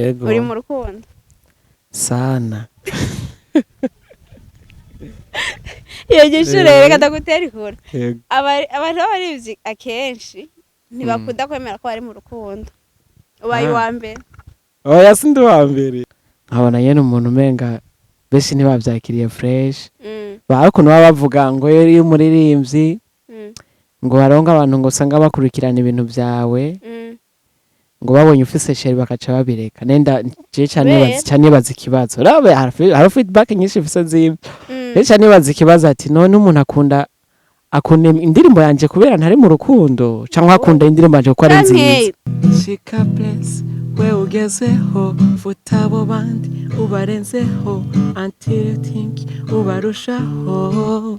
Yego. uri mu rukundo Sana. iyo gishure reka ndagutera inkuru Yego. abantu b'abarivyi akenshi ntibakunda kwemera ko bari mu rukundo ubaye Ah. uwa mbere Oya sindi wa mbere. Nkabona nyene umuntu umenga bese ntibavyakiriye fresh. Bakuntu baba bavuga ngo iyo umuririmbyi ngo baronga abantu ngo usanga bakurikirana ibintu vyawe ngo babonye ufise sheri bakaca babireka nenda je cyane bazi ikibazo rabe hari feedback nyinshi ufise zimwe cyane bazi ikibazo ati none umuntu akunda indirimbo yanje kubera ntari mu rukundo cyangwa akunda indirimbo yanje kuko ari nziza shika place we ugezeho futabo bandi ubarenzeho until you think ubarushaho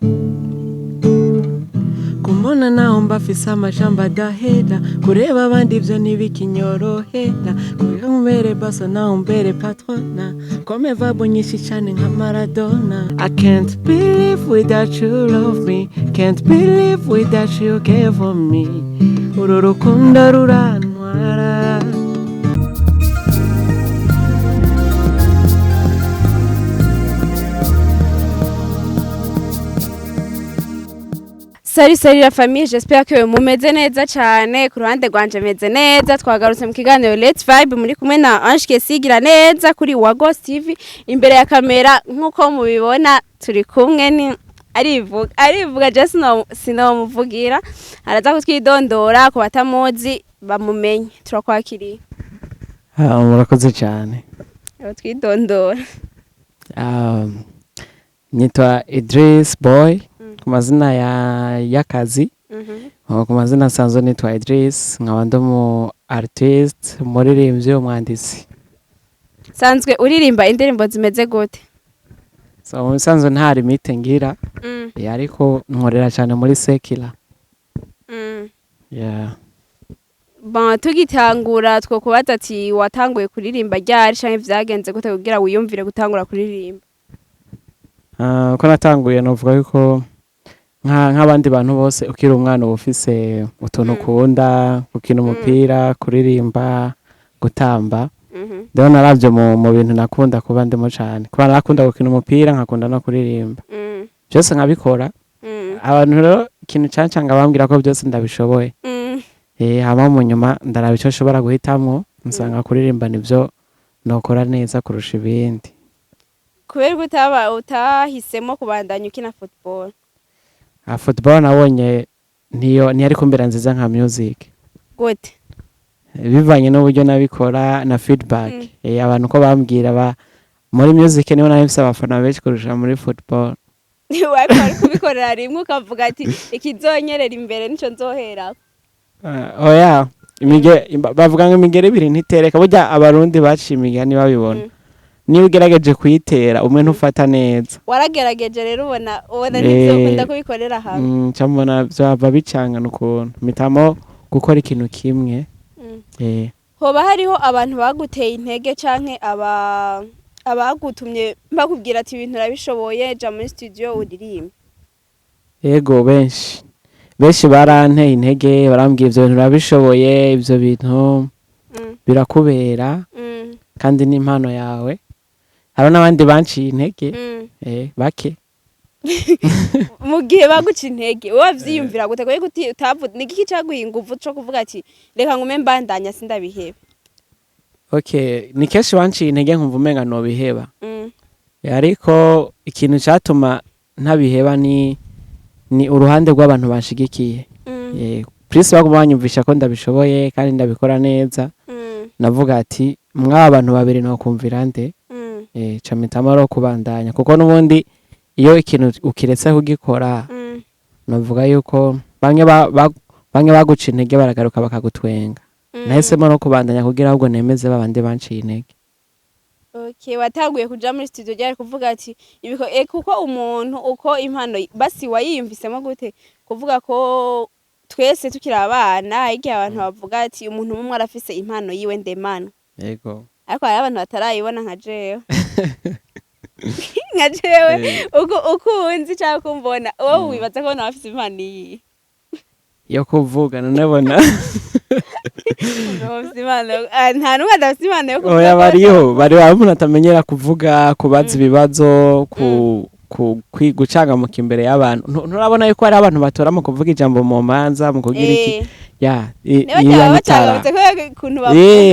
kumbona naho mbafise amajambo adahera kureba abandi ivyo ntibikinyorohera kugira mbere basa naho mbere patrona kome vabo nyinshi cane nka Maradona. I can't believe without you love me, can't believe without you care for me, uru rukundo rurantwara. Sari la famille, j'espère que mumeze neza cyane ku ruhande rwanje meze neza. Twagarutse mu kiganiro Let's Vibe muri kumwe na Ange Kesigira neza kuri Wagos TV imbere ya kamera nkuko mubibona turi kumwe ni arivuga just sinomuvugira araza kutwidondora ku batamuzi bamumenye turakwakiriye. Murakoze cyane. Twidondora. Nyitwa Idris Boy ku mazina y'akazi. Ku mazina sanzo nitwa Idris nkaba ndomu artist umuririmbyi umwanditsi. Sanzwe uririmba indirimbo zimeze gute? So sanzo ntari mite ngira ariko nkorera cyane muri Sekila. Yeah. Ba tugitangura two kubaza ati watanguye kuririmba ryari canke vyagenze gute kugira wiyumvire gutangura kuririmba? Ko natanguye novuga yuko nk'abandi bantu bose ukiri umwana ufise utuntu ukunda gukina umupira kuririmba gutamba rero naravye mu bintu nakunda kuba ndimo cyane kuba nakunda gukina umupira nkakunda no kuririmba byose nkabikora abantu rero ikintu cancanga bambwira ko byose ndabishoboye hama mu nyuma ndaraba ico nshobora guhitamwo nsanga kuririmba nivyo nokora neza kurusha ibindi. Kubera utahisemo kubandanya ukina football? Football nabonye ntiyari kumbera nziza nka music. Gute? Bivanye n'uburyo nabikora na feedback. Abantu ko bambwira muri music niho nahise abafana benshi kurusha muri football. Wakora kubikorera rimwe ukavuga ati ikizonyerera imbere nico nzohera. Oya bavuga ngo imigere ibiri ntitereka burya abarundi bacimiga ni babibona. Niba ugerageje kuyitera umwe ntufata neza. Waragerageje rero ubona nivyo ukunda kubikorera hamwe. Cyambona byava bicangana ukuntu mitamo gukora ikintu kimwe. Hoba hariho abantu baguteye intege canke abagutumye bakubwira ati ibintu urabishoboye ja muri studio uririmba? Yego benshi baranteye intege barambwiye ivyo bintu urabishoboye ivyo bintu birakubera kandi n'impano yawe. Hari n'abandi banciye intege bake. Mu gihe baguca intege wavyiyumvira gute ko utavuze nigiki caguha inguvu cyo kuvuga ati reka ngume mbandanya sindabiheba? Okay, ni kenshi banciye intege nkumva umenga no biheba. Ariko ikintu cyatuma ntabiheba ni uruhande rw'abantu bashigikiye. Please bagumanyumvisha ko ndabishoboye kandi ndabikora neza. Navuga ati abantu babiri no kumvira nde camitama kubandanya kuko nubundi iyo ikintu ukiretse kugikora navuga yuko bamwe baguca intege baragaruka bakagutwenga. Nahisemo no kubandanya kugira ahubwo nemeze babandi banciye intege. Okay, watanguye kuja muri studio ryari kuvuga ati ibiko kuko umuntu uko impano basi wayiyumvisemo gute kuvuga ko twese tukiri abana igihe abantu bavuga ati umuntu umwe arafise impano yiwe ndemano. Yego. Ariko hari abantu batarayibona nka jewe. Nka jewe ukunzi cyangwa kumbona wowe wibaza ko nafise impano iyi. Yo kuvuga nabona nta n'umwe adafite impano yo kuvuga. Oya bariho umuntu atamenyera kuvuga, kubaza ibibazo, gucangamuka imbere y'abantu. Nturabona yuko hari abantu batora mu kuvuga ijambo mu manza mu kugira iki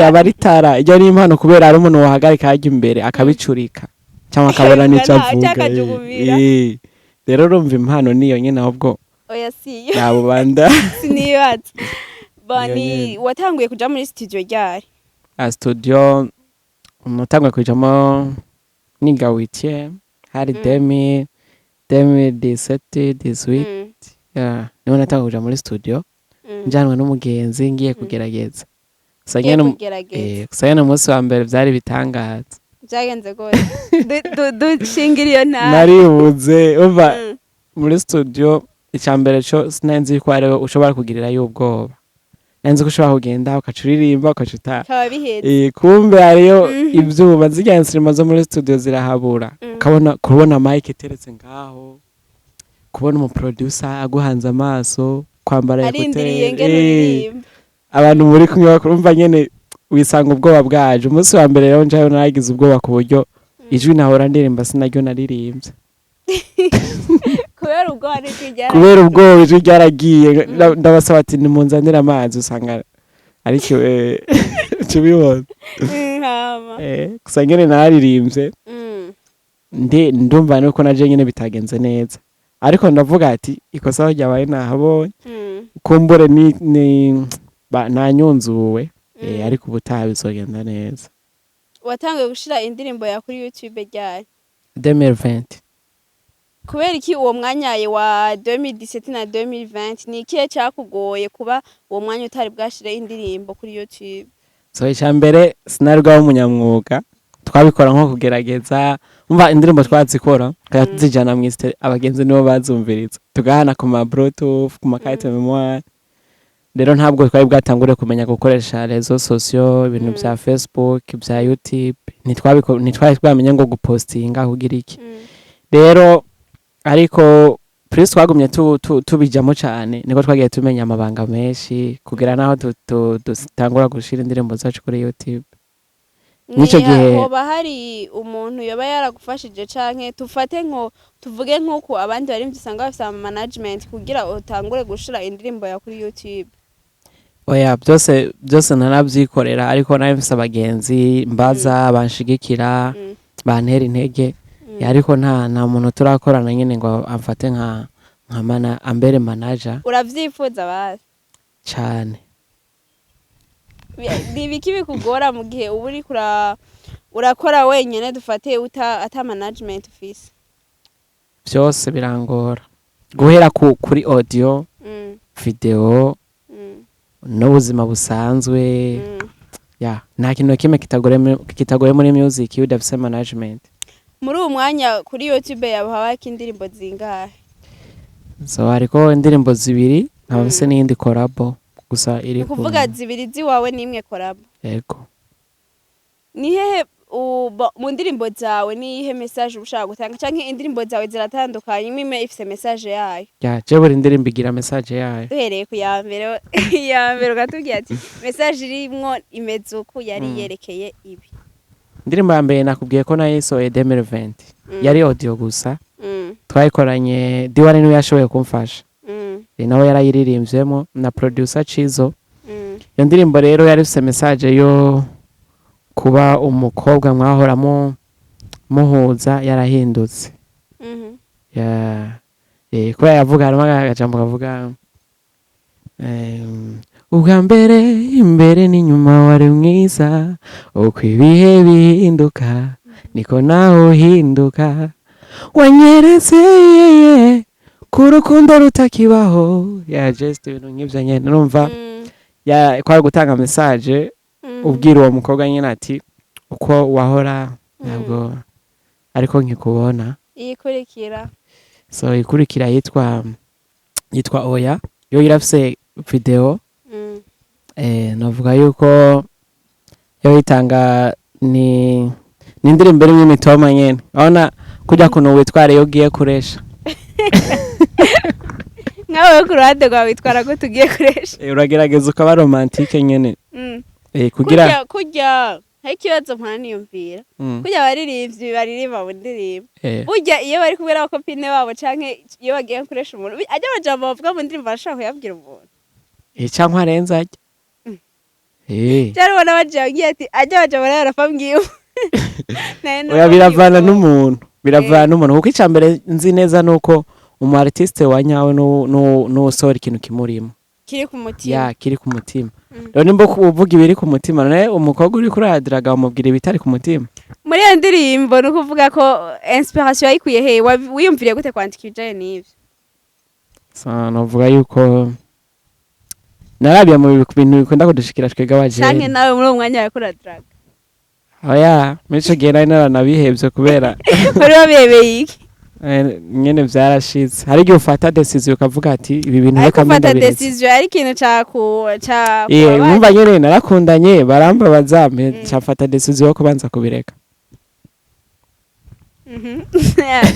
abaritara iryo ni impano, kubera hari umuntu wahagarika hajya imbere akabicurika cyangwa akabona n'icyo avuga. Rero urumva impano niyo nyine, ahubwo oya siyo nabo banda sinibaza. Bani watanguye kuja muri studio ryari? Studio natanguye kujamo niga witiye hari 2017 niho natanguye kuja muri studio njyanwe n'umugenzi ngiye kugerageza. Gusa nyene umunsi wa mbere vyari bitangaza. Byagenze gose dushingira iyo ntara naribuze uva muri studio. Icyambere cyo sinenzi ko ari ushobora kugirira y'ubwoba, nenzi ko ushobora kugenda ukacuririmba ukacuta kumbe hariyo ibyuma zijya instruments zo muri studio zirahabura. Kubona mic iteretse ngaho, kubona umu producer aguhanze amaso, kwambara ekuteri, abantu muri kumwe bakurumva nyene wisanga ubwoba bwaje. Umunsi wa mbere rero njayo naragize ubwoba ku buryo ijwi nahora ndirimba sinaryo naririmbye kubera ubwoba ijwi ryaragiye. Ndabasaba ati nimunzanire amazi, usanga ari cyo bibona gusa nyene naririmbye ndumva nuko naje nyene bitagenze neza, ariko ndavuga ati ikosa ryabaye nahabonye kumbure nanyunzuwe ariko ubutaha bizogenda neza. Watangiye gushira indirimbo ya kuri YouTube ryari? 2020. Kubera iki uwo mwanya wa 2017 na 2020 ni ikihe cyakugoye kuba uwo mwanya utari bwashire indirimbo kuri YouTube? So icyambere sinarwaho umunyamwuga, twabikora nko kugerageza umva indirimbo twazikora kaya tuzijana mu Easter, abagenzi nibo bazumviriza tugahana ku ma Bluetooth ku makayite memoire. Rero ntabwo twari bwatangure kumenya gukoresha rezo sociaux, ibintu bya Facebook bya YouTube, ntitwari twamenye ngo gupostinga kugira iki. Rero ariko plus twagumye tubijamo cyane, niko twagiye tumenya amabanga menshi kugira naho dutangura gushira indirimbo zacu kuri YouTube. Nico gihe hoba hari umuntu yoba yaragufashije canke tufate nko tuvuge nko abandi bari mvisanga bafite management kugira utangure gushira indirimbo ya kuri YouTube? Oya byose narabyikorera, ariko nawe mfise abagenzi mbaza banshigikira bantera intege, ariko nta muntu turakorana nyine ngo amfate nka ambere manager. Uravyifuza basi cyane? Nibiki bikugora mu gihe uburi urakora wenyene dufate ata management ufise? Byose birangora guhera kuri audio, video n'ubuzima busanzwe. Nta kintu kimwe kitagore muri music iyo udafise management. Muri uwo mwanya kuri YouTube yabo habaki indirimbo zingahe? So ariko indirimbo zibiri nkabase n'indi collabo gusa iri kuvuga zibiri ziwawe n'imwe collabo. Yego. Ni hehe mu ndirimbo zawe ni ihe message ushaka gutanga canke indirimbo zawe ziratandukanye imwe ifise message yayo? Je buri indirimbo igira message yayo. Duhereye ku ya mbere gatubwiye ati message irimwo imezuku yari yerekeye ibi. Indirimbo ya mbere nakubwiye ko nayisohoye 2020 yari audio gusa. Twayikoranye Diwali niwe yashoboye kumfasha, nawe yarayiririmbyemo na producer Chizo. Iyo ndirimbo rero yari ifite message yo kuba umukobwa mwahoramo muhuza yarahindutse. Kuba yavuga harimo agajambo kavuga ubwa mbere imbere n'inyuma wari mwiza, uko ibihe bihinduka niko nawe uhinduka, wanyeretse ku rukundo rutakibaho. Just ibintu nk'ibyo nyine numva kwari gutanga message ubwira uwo mukobwa nyine ati uko wahora ntabwo ariko nkikubona. Ikurikira so ikurikira yitwa Oya, yo irafise video. Navuga yuko yo itanga ni indirimbo imwe mitoma nyene, urabona kujya kuno witware yo giye kuresha nkawe ku ruhande rwawe witwara ko tugiye kuresha uragerageza ukaba romantique nyene kugira kurya hari ikibazo mpana niyumvira kurya abaririmbyi baririmba mu ndirimbo burya iyo bari kumwe n'abakopine babo canke iyo bagiye kuresha umuntu ajya amajambo bavuga mu ndirimbo bashaka kuyabwira umuntu cyangwa arenze ajya cyari ubona bagiye ati ajya amajambo nayo arapambwiwe oya biravana n'umuntu kuko icambere nzi neza nuko umu artiste wa nyawe n'usohora ikintu kimurimo kiri ku mutima kiri ku mutima rero nimba uvuga ibiri ku mutima none umukobwa uri kuradiraga umubwira ibitari ku mutima muri iyo ndirimbo ni ukuvuga ko inspiration yayikuye he wiyumviriye gute kwandika ibijanye n'ivyo novuga yuko narabiye mu bintu bikunda kudushikira twega abajene canke nawe muri uwo mwanya wawe kuradiraga oya muri ico gihe nari naranabihevye kubera wari wabihebeye iki nyene vyarashitse hari igihe ufata decision ukavuga ati ibi bintu reka mpenda biretse ariko ufata decision ari ikintu ca mwumva nyene narakundanye barambabaza ncafata decision yo kubanza kubireka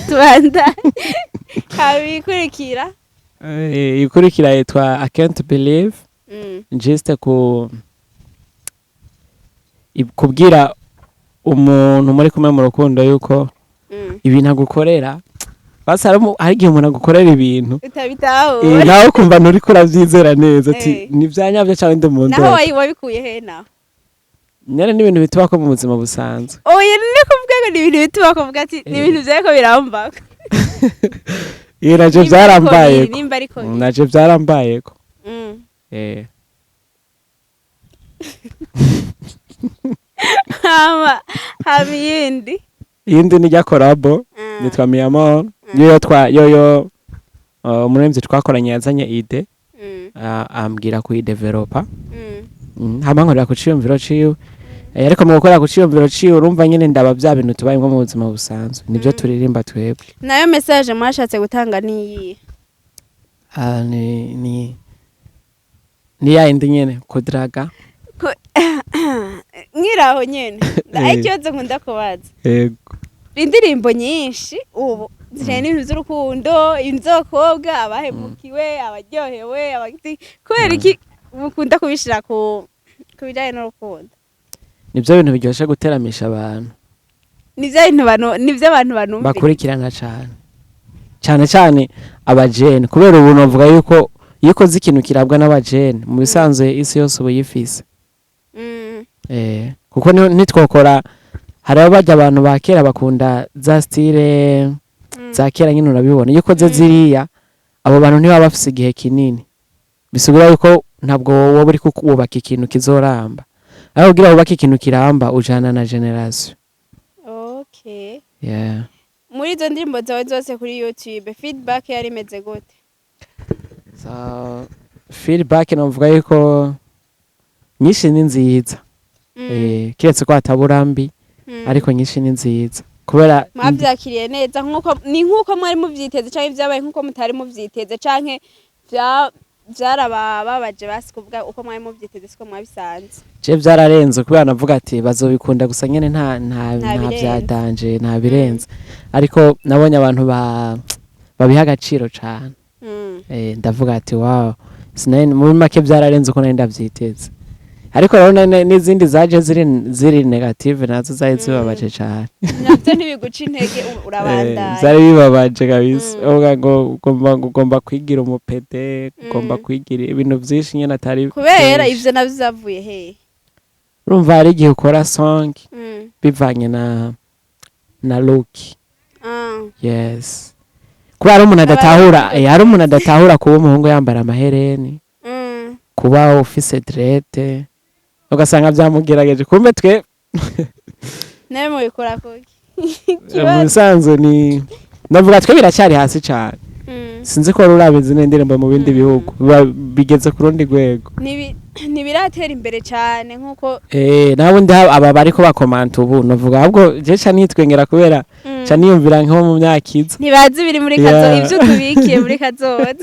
tubanda kabikurikira ikurikira yitwa I can't believe just kubwira umuntu muri kumwe mu rukundo yuko ibintu agukorera basi hari igihe umuntu agukorera ibintu utabitaho nawe ukumva nturi kurabyizera neza ati ni byanyabyo cyangwa ndi mu ndoto naho wabikuye he naho nyine n'ibintu bituma ko mu buzima busanzwe oya ni kuvuga ngo ni ibintu bituma ko vuga ati ni ibintu byako birambaka navyo byarambayeko navyo byarambayeko hama iyindi ni rya korabo nitwa Miyamoro yoyo umuremvyi twakoranye yazanye ide ambwira kuyidevelopa hama nkorera ku ciyumviro ciwe ariko mu gukora ku ciyumviro ciwe urumva nyene ndaba bya bintu tubayemo mu buzima busanzwe nivyo turirimba twebwe nayo message mwashatse gutanga niyi ni ya indi nyene kudraga nkiraho nyene ikibazo nkunda kubaza yego indirimbo nyinshi ubu zijanye n'ibintu vy'urukundo inzokobwa abahemukiwe abaryohewe abagiti kubera iki mukunda kubishira ku bijanye n'urukundo nivyo bintu biryoshe guteramisha abantu nivyo abantu banumva bakurikirana cane abajene kubera ubu novuga yuko iyo ukoze ikintu kirabwa n'abajene mu bisanzwe isi yose ubu yifise kuko nitwokora hari abajya abantu ba kera bakunda za style za kera nyine urabibona iyo ukoze ziriya abo bantu ntibaba bafise igihe kinini bisigura yuko ntabwo wowe uri kubaka ikintu kizoramba aho ugira wubaka ikintu kiramba ujana na generation muri izo ndirimbo zawe zose kuri YouTube feedback yari imeze gute feedback navuga yuko nyinshi ni nziza kiretse ko hataburambi ariko nyinshi ni nziza kubera mwavyakiriye neza nkuko mwari muvyiteze canke vyabaye nkuko mutari muvyiteze canke vyarababaje basi kuvuga uko mwari muvyiteze siko mwabisanze je vyararenze kubera navuga ati bazobikunda gusa nyene nta vyadanje nta birenze ariko nabonye abantu babiha agaciro cane ndavuga ati wow muri make vyararenze uko nari ndavyiteze ariko rero n'izindi zaje ziri negative nazo zari zibabaje cyane navyo ntibiguca intege urabandanya zari bibabaje kabisa uvuga ngo ugomba kwigira umupede ugomba kwigira ibintu vyinshi nyene atari kubera ivyo navyo zavuye he urumva hari igihe ukora song bivanye na look yes kuba hari umuntu adatahura kuba umuhungu yambara amahereni kuba ufise drede ugasanga byamugerageje kumbe twe nawe mubikora kuki mu bisanzwe ni navuga twe biracyari hasi cyane sinzi ko rurabizi n'indirimbo mu bindi bihugu bigeze ku rundi rwego ntibiratera imbere cyane nkuko nabo ndi aba bariko bakomanta ubu navuga ahubwo je ca nitwengera kubera ca niyumvira nko mu myaka iza ntibazi biri muri kazoza ivyo tubikiye muri kazoza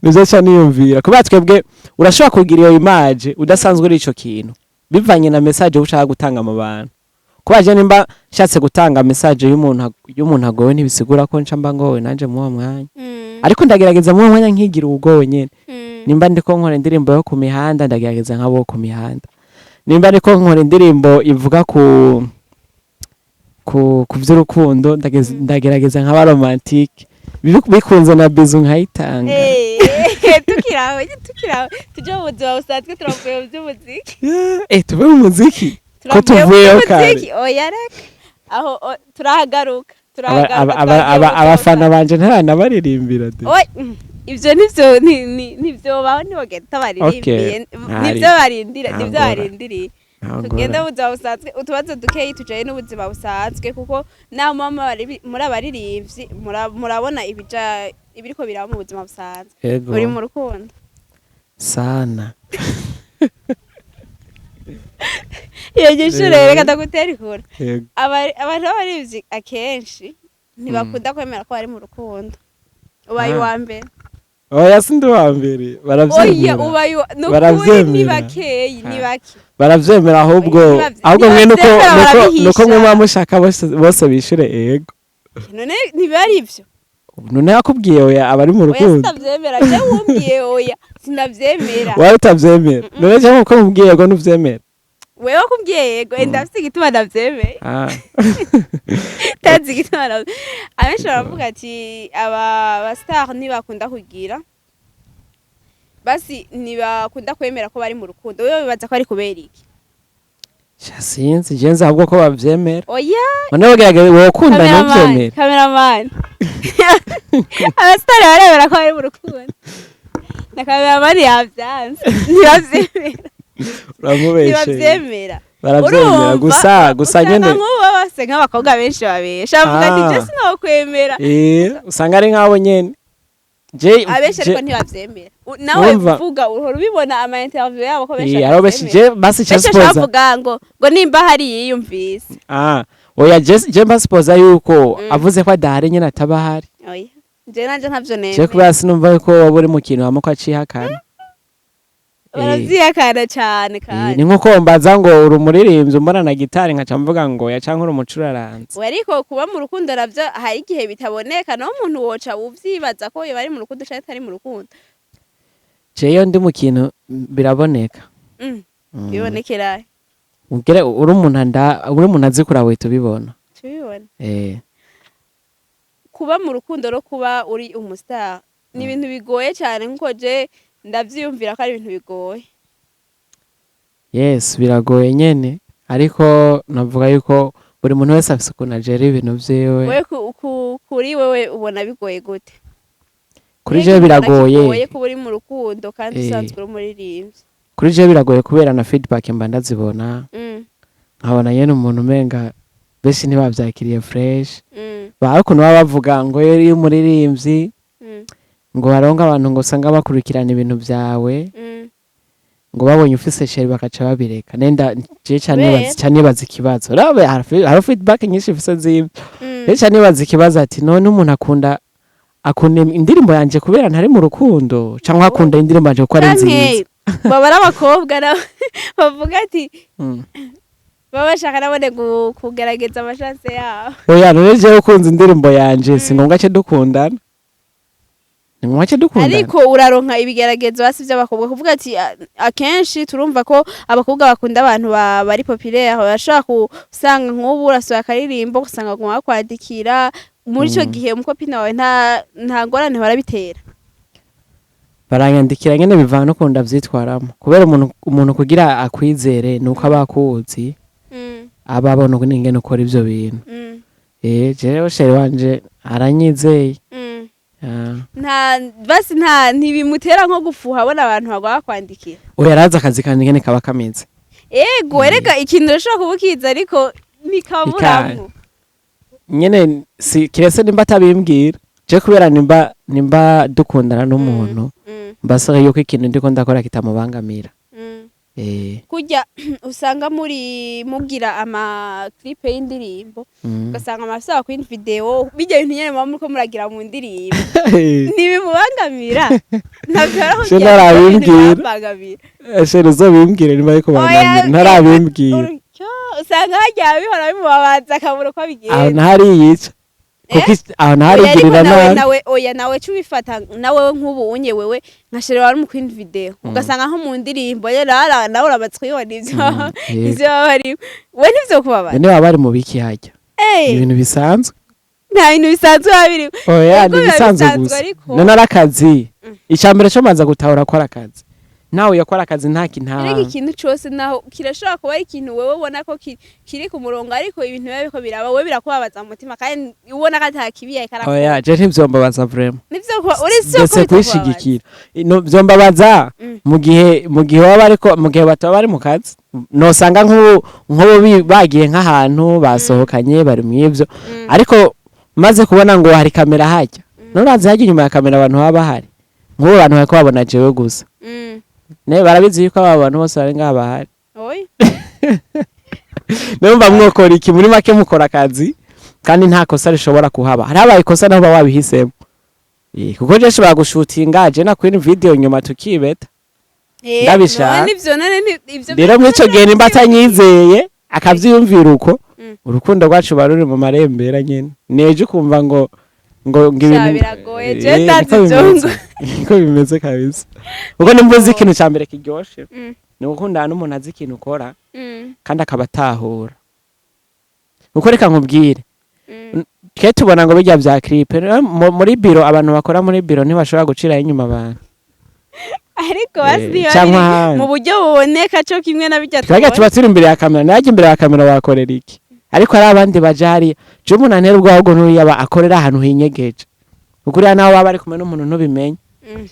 nivyo ca niyumvira kubera twebwe urashobora kugira iyo image udasanzwe uri ico kintu bivanye na message ushaka gutanga mu bantu kuba je nimba shatse gutanga message y'umuntu agowe ntibisigura ko nca mba ngowe nanje mu mwanya ariko ndagerageza mu mwanya nkigira ubwowe nyene nimba ndiko nkora indirimbo yo ku mihanda ndagerageza nk'abo ku mihanda nimba ndiko nkora indirimbo ivuga ku vy'urukundo ndagerageza nk'aba romantique bikunze na bizu nkayitanga tukiraho tuje mu buzima busanzwe turavuye mu by'umuziki tuve mu muziki ko tuvuyeho kare oya reka aho turahagaruka abafana banje ntaranabaririmbira ivyo nivyo baho ntibagenda baririmbiye nivyo barindiriye tugenda ubuzima busanzwe utubazo dukeyi tujaye n'ubuzima busanzwe kuko naho mama muri abaririmbyi murabona ibiriko biraba mu buzima busanzwe uri mu rukundo sana iyo gishure reka ndagutera ikura abantu b'abaririmbyi akenshi ntibakunda kwemera ko bari mu rukundo ubaye uwa mbere oya sindi wa mbere baravyemera ni bakeyi ni bake baravyemera ahubwo mwe nuko mwe mwamushaka bose bishure ego none ntibari ivyo none yakubwiye oya abari mu rukundo sinavyemera je wumbwiye oya sinavyemera wawe utavyemera none cyangwa uko mubwiye ngo nuvyemera wewe wakubwiye yego ndafite igituma ndavyemeye tazi igituma abenshi baravuga ati aba star ntibakunda kugira basi ntibakunda kwemera ko bari mu rukundo wewe bibaza ko ari kubera iki sinzi je nzabwo ko bavyemera oya none bagerageza wokunda ntuvyemera cameraman aba star barebera ko bari mu rukundo na cameraman yavyanze ntibavyemera uramubeje baravyemera gusa nyene nk'ubu bose nk'abakobwa benshi babesha bavuga ati je sinokwemera usanga ari nk'abo nyene abenshi ariko ntibavyemera nawe vuga uhora ubibona ama interview yabo ko benshi basi bavuga ngo nimba hari yiyumvise oya je mbasipoza yuko avuze ko adahari nyene atabahari oya je nanje ntavyo neme je kubera sinumva ko waba uri mu kintu hamwe ko acihakana baraziyakana cyane kandi ni nkuko mbaza ngo uri umuririmbyi umbona na gitari nkaca mvuga ngo ya canke uri umucuraranzi ariko kuba mu rukundo navyo hari igihe bitaboneka no umuntu woca uvyibaza ko bari mu rukundo cyangwa atari mu rukundo jeyo ndi mu kintu biraboneka bibonekera uri umuntu azi kuri awe tubibona kuba mu rukundo no kuba uri umustar ni ibintu bigoye cyane nkuko je ndavyiyumvira ko ari ibintu bigoye yes biragoye nyene ariko navuga yuko buri muntu wese afise ukuntu ajera ibintu vyiwe kuri wewe ubona bigoye gute kuri je biragoye kuba uri mu rukundo kandi usanzwe uri umuririmbyi kuri je biragoye kubera na feedback mba ndazibona nkabona nyene umuntu umenga bese ntibavyakiriye fresh ukuntu baba bavuga ngo iyo umuririmbyi ngo baronga abantu ngo usanga bakurikirana ibintu vyawe ngo babonye ufise sheri bakaca babireka nenda je cyane baza ikibazo rabe hari feedback nyinshi ufise zimwe cyane baza ikibazo ati none umuntu akunda indirimbo yanje kubera ntari mu rukundo cyangwa akunda indirimbo yanje kuko ari nziza baba abakobwa bavuga ati baba bashaka nabone kugerageza amashanse yabo oya none je ukunze indirimbo yanje si ngombwa cyo dukundana ariko uraronka ibigeragezo basi by'abakobwa kuvuga ati akenshi turumva ko abakobwa bakunda abantu bari populaire bashaka usanga nk'ubu urasohoye akaririmbo usanga baguma bakwandikira muri icyo gihe umukopina wawe nta ngorane barabitera baranyandikira nyene bivana uko ndavyitwaramo kubera umuntu kugira akwizere nuko abakuzi ababona ingene ukora ivyo bintu jewe sheri wanje aranyizeye ntibimutera nko gufuha abona abantu bagwa bakwandikira oya arazi akazi kandi ngene kaba kameze ego erega ikintu urashobora kubukiza ariko nikaburamwo nyene kirese nimba atabimbwira je kubera nimba dukundana n'umuntu mbasaba yuko ikintu ndiko ndakora kitamubangamira kujya usanga mugira ama clip y'indirimbo ugasanga amasaba ku video bijya ibintu nyene muriko muragira mu ndirimbo nibimubangamira ntabwo narabimbwira sheri uzobimbwire niba ariko bangamira ntarabimbwira usanga hajya bihora bimubabaza akabura ko bigenza ntari yica kuko aho ntarigirira nabi nawe cubifata nawe nk'ubu unye wewe nka shere wari mu kwindi video ugasanga nko mu ndirimbo rara nawe urabatswibona ivyo bari we nivyo kubabaza ne bari mu biki hajya ibintu bisanzwe nta bintu bisanzwe babiri oya ni bisanzwe gusa none arakazi icambere cyo manza gutahura ko arakazi nawe yakora akazi nta kintanga ariko ikintu cyose naho kirashobora kuba ari ikintu wewe ubona ko kiri ku murongo ariko ibintu biba biko biraba wewe birakubabaza mu mutima kandi ubona ko atakibiye karakora oya je ntivyombabaza vraiment nivyo uri soko ndetse kwishigikira no vyombabaza mu gihe baba ariko mu gihe bataba bari mu kazi nosanga nk'ubu bagiye nk'ahantu basohokanye bari mu ivyo ariko maze kubona ngo hari kamera hajya norazi hajya inyuma ya kamera abantu baba bahari nk'ubu abantu bariko babona jewe gusa ne barabizi yuko aba bantu bose bari ngaha bahari oyi numva mwokora iki muri make mukora akazi kandi nta kosa rishobora kuhaba hari abaye ikosa naho wabihisemo kuko je shobora gushutinga je na kwini video nyuma tukibeta ndabishaka rero mwico gihe nimba atanyizeye akavyiyumvira uko urukundo rwacu baruri mu marembera nyene neje ukumva ngo ibintu biragoye je ndazijongo niko bimeze kabisa uko nimbuzi ikintu cyambere kiryoshe ni gukundana n'umuntu azi ikintu ukora kandi akabatahura uko reka nkubwire ke tubona ngo bijya bya clip muri biro abantu bakora muri biro ntibashobora gucira inyuma abantu ariko basi mu buryo buboneka cyo kimwe na bijya tuba turi imbere ya kamera najye imbere ya kamera wakorera iki ariko ari abandi bajari je umuntu antera ubwago n'uyaba akorera ahantu hinyegeje ukuri naho baba ari kumwe n'umuntu ntubimenye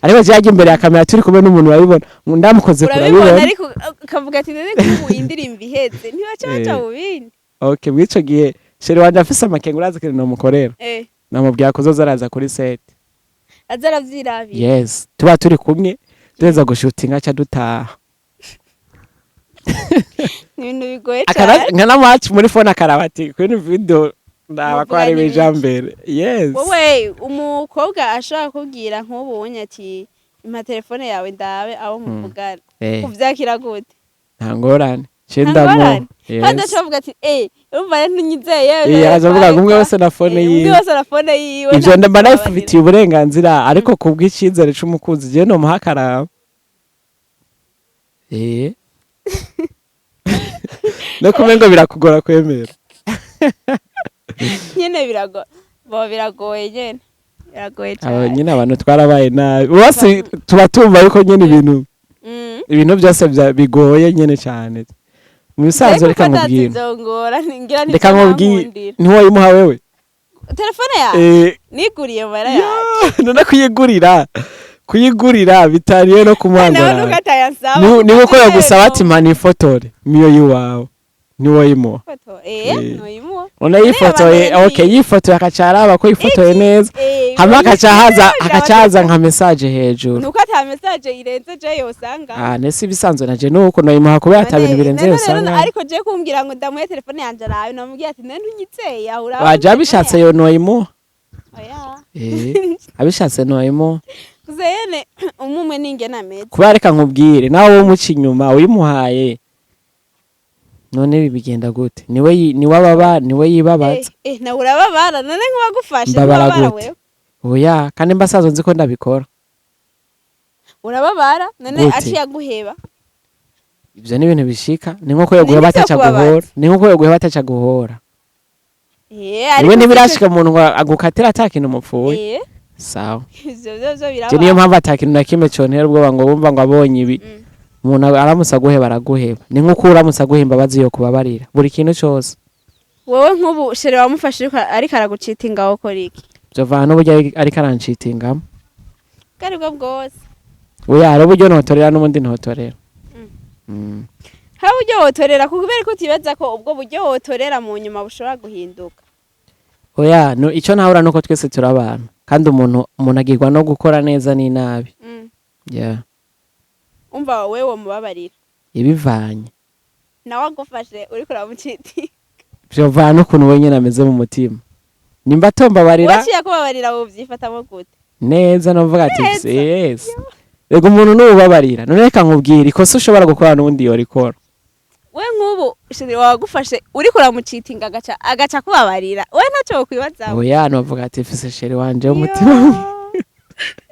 ariko jyaje imbere ya kamera turi kumwe n'umuntu babibona ndamukoze kurabibona ariko kavuga ati nene ko indirimbo iheze ntibacaca ubindi okay mwico gihe shere wanje afise amakenga urazi ko nomukorera namubwira ko zozaraza kuri set azaravyirabi yes tuba turi kumwe tuza gushutinga cha dutaha ibintu bigoye cyane nkana match muri phone akarabati kuri video ndaba ko ari bijambere yes wowe umukobwa ashaka kubwira nk'ubonye ati impa telefone yawe ndabe abo muvugana kuvyakira gute nta ngorane cendamo kandi acavuga ati urumva ntunyizeye azavuga umwe wese na phone yiwe ivyo ndamba nafitiye uburenganzira ariko kubw'icizere c'umukunzi je no muhakaraba no kumengo birakugora kwemera nyene biragoye nyene biragoye cyane nyene abantu twarabaye nabi bose tuba tumva yuko nyene ibintu byose bigoye nyene cyane mu bisanzwe reka nkubwire ntiwayimuha wewe telefone yawe niguriye mara yawe none kuyigurira bitariye no kumwangara ni uko yagusaba ati mpa nifotore niyo yiwawe niwo yimuha ona yifotoye okay yifotoye akacaraba ko yifotoye neza hamwe akacaza nka message hejuru nuko ata message irenze je yosanga nese bisanzwe naje nuko noyimuha kubera ata bintu birenze yosanga ariko je kumbwira ngo ndamuye telefone yanje nawe namubwiye ati nene unyitseye ahura waje bishatse yo noyimuha abishatse noyimuha kuzene umumwe ninge nameze kubera reka nkubwire nawe wo muci inyuma uyimuhaye none bigenda gute niwe yibabaza na urababara none nk'uwagufashe mbabara gute oya kandi mbasazo nzi ko ndabikora urababara none aciye aguheba ivyo ni ibintu bishika ni nko yoguheba ataca guhora niwe ntibirashika umuntu agukatira atakintu umupfuye sawa je niyo mpamvu atakintu na kimwe contera ubwoba ngo bumva ngo abonye ibi umuntu aramusa guheba araguheba ni nkuko uramusa guhimba bazi yo kubabarira buri kintu cyose wowe nk'ubu shere wamufashe ariko aragucitinga aho kora iki byova no burya ariko arancitingamo kari bwo bwose oya ari uburyo notorera n'ubundi ntotorera ha buryo wotorera kubera ko utibaza ko ubwo buryo wotorera mu nyuma bushobora guhinduka oya no ico nahura nuko twese turabana kandi umuntu agirwa no gukora neza n'inabi umva wewe mubabarira ibivanye nawe agufashe uri kuramuciti byovana ukuntu wenyine ameze mu mutima nimba tombabarira waciye kubabarira wowe vyifatamo gute neza novuga ati yes rego umuntu n'ubabarira none reka nkubwira ikosa ushobora gukora n'undi yorikora we nk'ubu sheri wagufashe uriko uramucitinga agaca kubabarira we ntacyo wokwibazaho oya novuga ati mfise sheri wanje w'umutima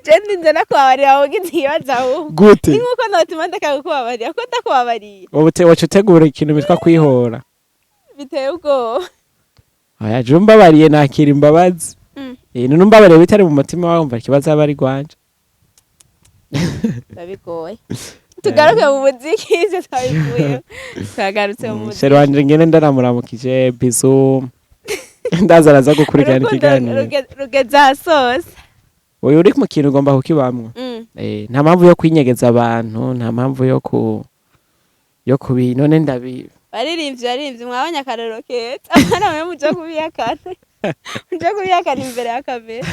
je ndinze nakubabarira wowe ikibazaho gute ni nkuko notuma ndakakubabarira ko ndakubabariye wowe wacu utegura ikintu bitwa kwihora biteye ubwoba oya je umbabariye nakira imbabazi none umbabariye bitari mu mutima wawe umva ikibazo aba ari gwanje ndabigoye tugaruke mu muziki ivyo twabivuye twagarutse mu muziki sheri wanje ngene ndaramukije bizu ndazaraza gukurikirana ikiganiro rugeze ahasoza oya uri mu kintu ugomba kukibamwo nta mpamvu yo kwinyegeza abantu nta mpamvu yo kubi none baririmbye mwabonye akarero keza abana bamwe muja kubiyakana imbere ya kamera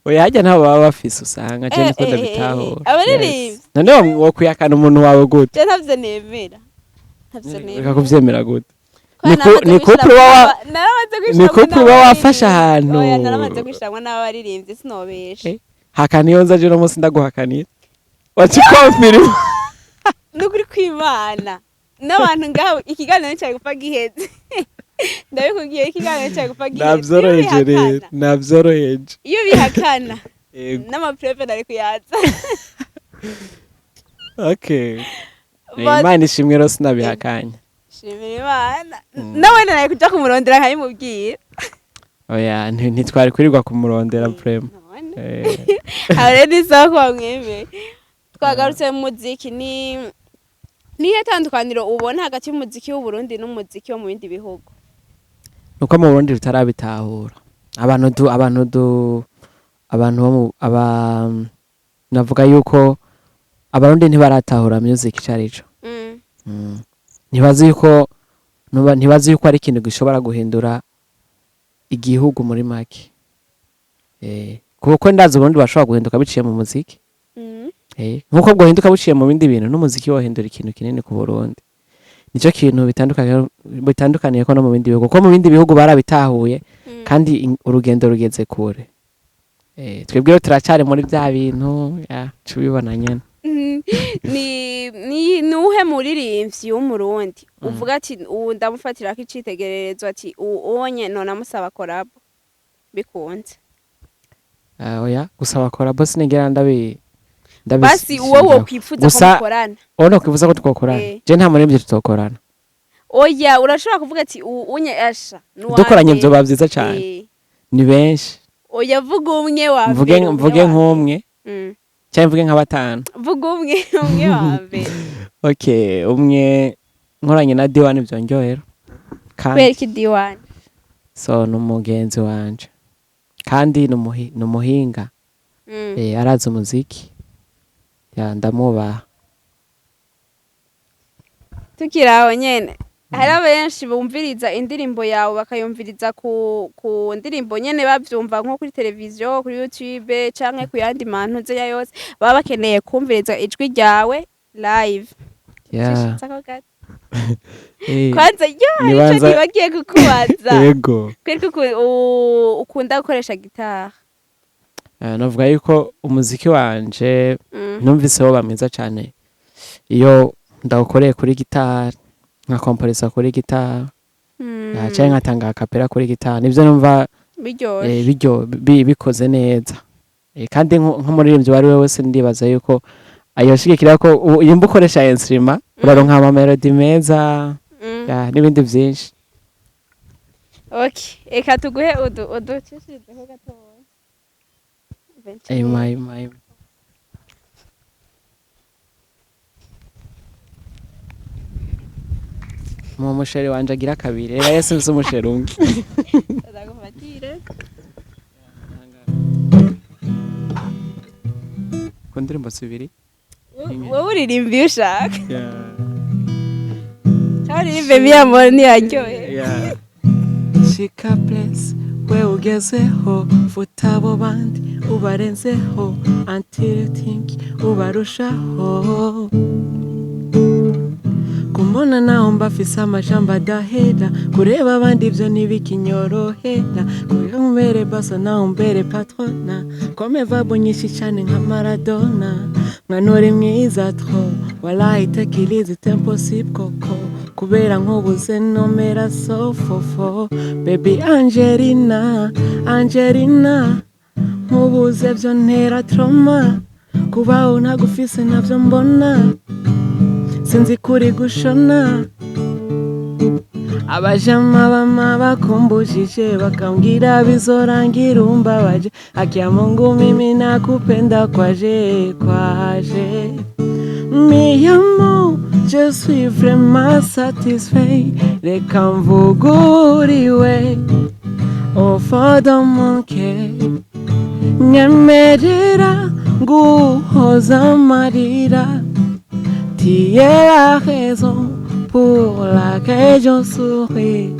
oya hajya nabo baba bafise usanga je niko ndabitahura abaririmbye none wo kuyakana umuntu wawe gute je ntavyo nemera reka kuvyemera gute ni couple uba wafashe ahantu oya naramaze kwishiramwo n'abaririmbye sinobesha hakana iyo nza je no munsi ndaguhakanira wacikomfirima nukuri kwimana n'abantu ngaho ikiganiro cyawe gupfa giheze ndabikubwiye ikiganiro cyawe gupfa giheze navyoroheje iyo bihakana n'amapreve nari kuyaza okay Imana ishimwe rero sinabihakanye shimira Imana nawe nari kuja kumurondera nkayimubwira oya ntitwari kurirwa kumurondera prema already so kwa mwemeye twagarutse mu muziki nihe tandukaniro ubona hagati y'umuziki w'u Burundi n'umuziki wo mu bindi bihugu nuko mu Burundi rutarabitahura abantu navuga yuko abarundi ntibaratahura music carico ntibazi yuko ari ikintu gishobora guhindura igihugu muri make kuko ndazi Burundi bashobora guhinduka biciye mu muziki nkuko guhinduka biciye mu bindi bintu n'umuziki wohindura ikintu kinini ku Burundi nico kintu bitandukaniye ko no mu bindi bihugu kuko mu bindi bihugu barabitahuye kandi urugendo rugeze kure twebwe turacari muri bya bintu cubibona nyene ni uhe muririmbyi w'umurundi uvuga ati ndamufatira ko icitegererezo ati uwonye none amusaba collab bikunze oya gusaba collab sinigera basi uwo wokwifuza ko mukorana ono kwifuza ko twokorana je nta muririmbyi tutokorana oya urashobora kuvuga ati unye asha dukoranye byo bavyiza cyane ni benshi oya vuga umwe wa mvuge nk'umwe cyangwa mvuge nka batanu vuga umwe wa mbere okay umwe nkoranye na Diwani byonjohera kandi kweki Diwani so n'umugenzi wanje kandi n'umuhinga arazi umuziki ndamubaha tukiraho nyene hari abenshi bumviriza indirimbo yawe bakayumviriza ku ndirimbo nyene bavyumva nko kuri televiziyo kuri YouTube canke ku yandi mantu ze yose baba bakeneye kumviriza ijwi ryawe live kwanza ico ntibagiye kukubaza yego kweko ukunda gukoresha gitara navuga yuko umuziki wanje numvise wo bamwiza cyane iyo ndawukoreye kuri gitari nka komporesa kuri gitari cyangwa nkatanga akapera kuri gitari nibyo numva bikoze neza kandi nk'umuririmbyi wari we wese ndibaza yuko ayoshigikira ko iyo mbukoresha instrument uraronka ama melody meza n'ibindi byinshi okay eka tuguhe uducishirizeho gatoya my mu musheri wanje agira kabiri rero yese mfise umusheri umwe ndagufatire ku ndirimbo zibiri wowe uririmba iyo ushaka uririmbe miyamoro ntiyaryohe shika place we ugezeho futa abo bandi ubarenzeho until you think ubarushaho kumbona naho mbafise amajambo adahera kureba abandi ivyo ntibikinyorohera kugira umbere basa naho mbere patrona kome vabo nyinshi cane nka Maradona mwanuri mwiza tro wallahi tekilizi tempo sip koko kubera nkubuze nomera sofofo baby Angelina nkubuze byo ntera trauma kubaho ntagufise navyo mbona sinzi kuri gushona abajama bama bakumbujije bakambwira bizorangira umbabaje akia Mungu mimi nakupenda kwaje mi amor je suis vraiment satisfait reka mvuguriwe au fond de mon cœur nyemerera nguhoza amarira tu es la raison pour laquelle je souris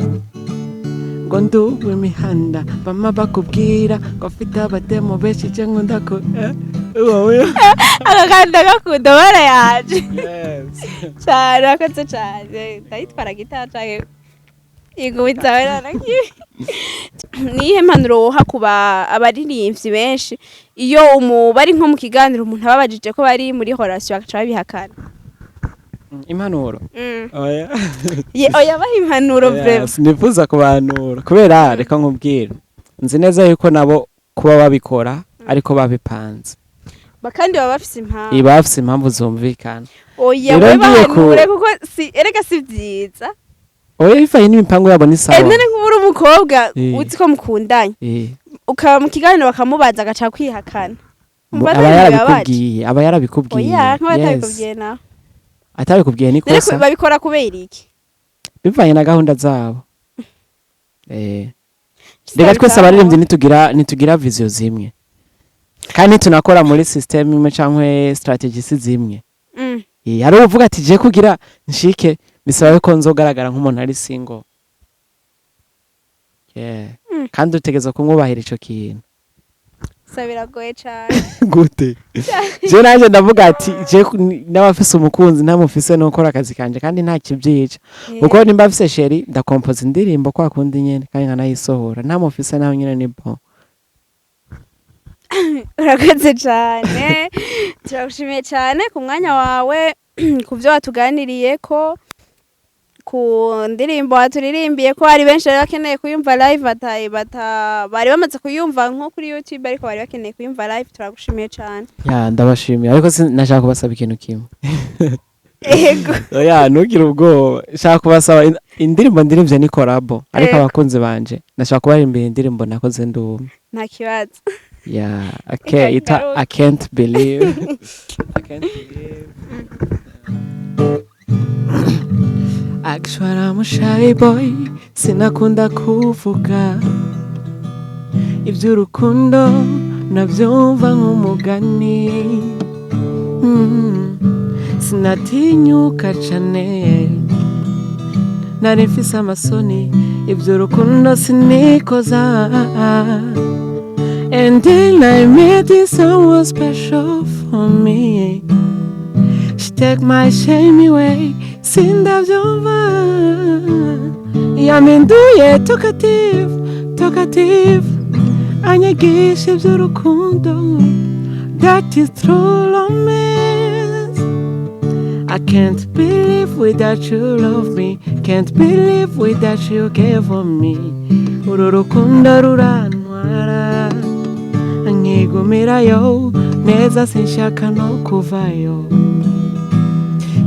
ngo nduwe imihanda bama bakubwira ngo afite abatemo benshi cyangwa ndako wowe akakanda gakunda barayaje cyane akoze cyane ndayitwara gitaca igubitsa wera nihe mpanuro woha kuba abaririmbyi benshi iyo bari nko mu kiganiro umuntu ababajije ko bari muri relation agaca babihakana impanuro oya baha impanuro breve sinifuza kubanura kubera reka nkubwira nzi neza yuko nabo kuba babikora ariko babipanze bakandi baba bafise impamvu zumvikana oya bahanure kuko erega si byiza oya bifaye n'imipango yabo ni sawa none nk'uri umukobwa uzi ko mukundanye ukaba mu kiganiro bakamubaza agaca kwihakana aba yarabikubwiye oya nk'abatabikubwiye nawe atabikubwiye ni kosa babikora kubera iki bivanye na gahunda zabo reka twese abaririmbyi nitugira vision zimwe kandi tunakora muri system imwe canke strategies zimwe hari uvuga ati je kugira nshike bisaba ko nzogaragara nk'umuntu ari single kandi utegeza kumwubahira ico kintu biragoye cyane gute je naje ndavuga ati je n'abafise umukunzi ntamufise no gukora akazi kanje kandi nta kibyica kuko nimba afise sheri ndakompoza indirimbo kwa kundi nyene kandi nkanayisohora ntamufise naho nyene ni bon urakoze cyane turagushimiye cyane ku mwanya wawe ku byo watuganiriye ko ku ndirimbo waturirimbiye ko hari benshi bari bakeneye kuyumva live bari bamaze kuyumva nko kuri YouTube ariko bari bakeneye kuyumva live turagushimiye cyane ndabashimiye ariko nashaka kubasaba ikintu kimwe ego ntugire ubwoba nshaka kubasaba indirimbo ndirimvye ni collabo ariko abakunzi banje nashaka kubarimbira indirimbo nakoze ndumwe nta kibazo okay I can't believe Actually I'm a shy boy sinakunda kuvuga iby'urukundo nabyumva nk'umugani sinatinyuka cane nari mfise amasoni iby'urukundo sinikoza and then I met someone special for me. She take my shame away sindavyumva yaminduye talkative anyigisha iby'urukundo that is true romance. I can't believe without you love me, can't believe without you care for me. Uru rukundo rurantwara nkigumirayo neza sinshaka no kuvayo.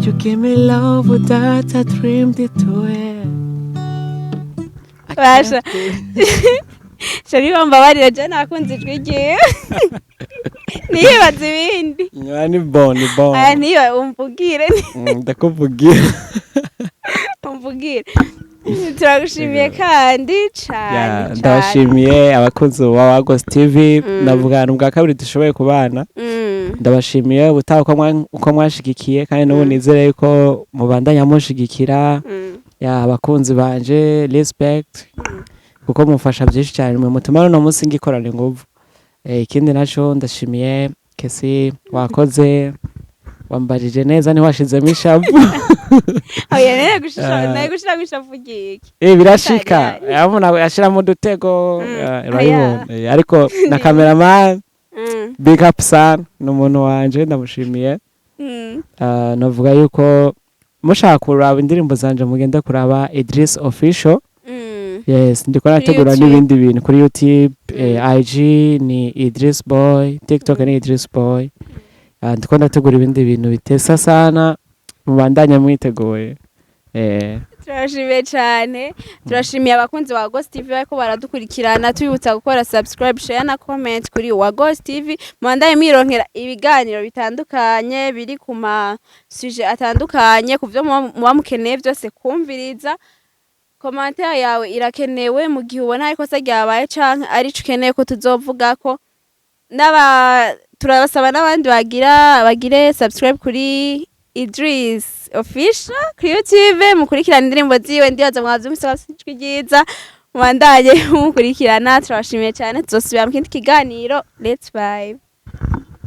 You give me love without I dreamed it away. Basha shari bambabarira je nakunze ijwi ryiwe nibaza ibindi ni bon niba umvugire ndakuvugira umvugire turagushimiye kandi cyane ndabashimiye abakunzi ba Wagos TV ndavugana ubwa kabiri dushoboye kubana ndabashimiye ubutaha uko mwashigikiye kandi n'ubu nizere ko mubandanya mushigikira abakunzi banje respect kuko mufasha byinshi cyane mwe mutuma no munsi ngikorana inguvu ikindi naco ndashimiye Kesi wakoze wambarije neza ni washizemo ishavu oya nene gushira ishavu giki birashika yamuna ashira mu dutego urayibona ariko na cameraman big up sana n'umuntu wanje ndamushimiye navuga yuko mushaka kuraba indirimbo zanje mugende kuraba Idris Official. Yes, ndiko nategura n'ibindi bintu kuri YouTube, IG ni Idris Boy, TikTok ni Idris Boy. Ndiko nategura ibindi bintu bitesa sana, mubandanya mwiteguye. Turashimiye cyane, turashimiye abakunzi ba Ghost TV bariko baradukurikirana, tubibutsa gukora subscribe, share na comment kuri wa Ghost TV. Mwandaye mironkera ibiganiro bitandukanye biri ku ma sujet atandukanye, kuvyo muba mukeneye byose kumviriza. Commentaire yawe irakenewe mu gihe ubona ariko se ryabaye canke ari ukeneye ko tuzovuga ko turabasaba n'abandi bagire subscribe kuri Idris Official kuri YouTube, mukurikirana indirimbo ziwe, ndibaza mwavyumvise ijwi ryiza, mubandanye mukurikirana. Turashimiye cyane, tuzosubira mu kindi kiganiro. Let's vibe.